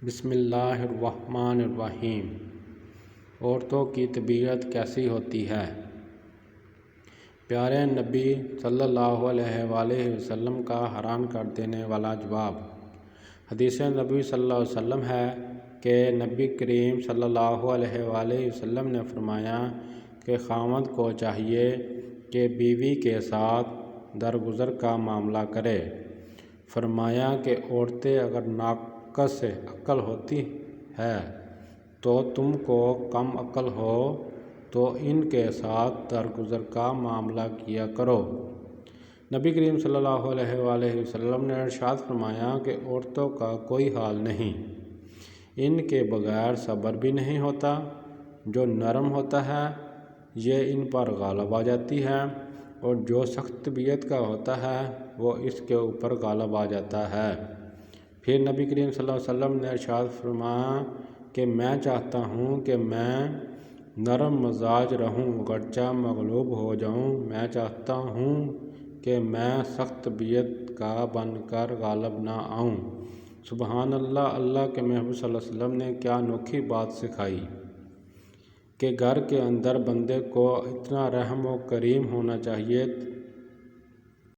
بسم اللہ الرحمن الرحیم۔ عورتوں کی طبیعت کیسی ہوتی ہے؟ پیارے نبی صلی اللہ علیہ وآلہ وسلم کا حیران کر دینے والا جواب۔ حدیث نبی صلی اللہ علیہ وسلم ہے کہ نبی کریم صلی اللہ علیہ وآلہ وسلم نے فرمایا کہ خاوند کو چاہیے کہ بیوی کے ساتھ درگزر کا معاملہ کرے۔ فرمایا کہ عورتیں اگر ناقص عقل ہوتی ہے تو تم کو کم عقل ہو تو ان کے ساتھ درگزر کا معاملہ کیا کرو۔ نبی کریم صلی اللہ علیہ وآلہ وسلم نے ارشاد فرمایا کہ عورتوں کا کوئی حال نہیں، ان کے بغیر صبر بھی نہیں ہوتا، جو نرم ہوتا ہے یہ ان پر غالب آ جاتی ہے اور جو سخت طبیعت کا ہوتا ہے وہ اس کے اوپر غالب آ جاتا ہے۔ پھر نبی کریم صلی اللہ علیہ وسلم نے ارشاد فرمایا کہ میں چاہتا ہوں کہ میں نرم مزاج رہوں گرچہ مغلوب ہو جاؤں، میں چاہتا ہوں کہ میں سخت طبیعت کا بن کر غالب نہ آؤں۔ سبحان اللہ! اللہ کے محبوب صلی اللہ علیہ وسلم نے کیا انوکھی بات سکھائی کہ گھر کے اندر بندے کو اتنا رحم و کریم ہونا چاہیے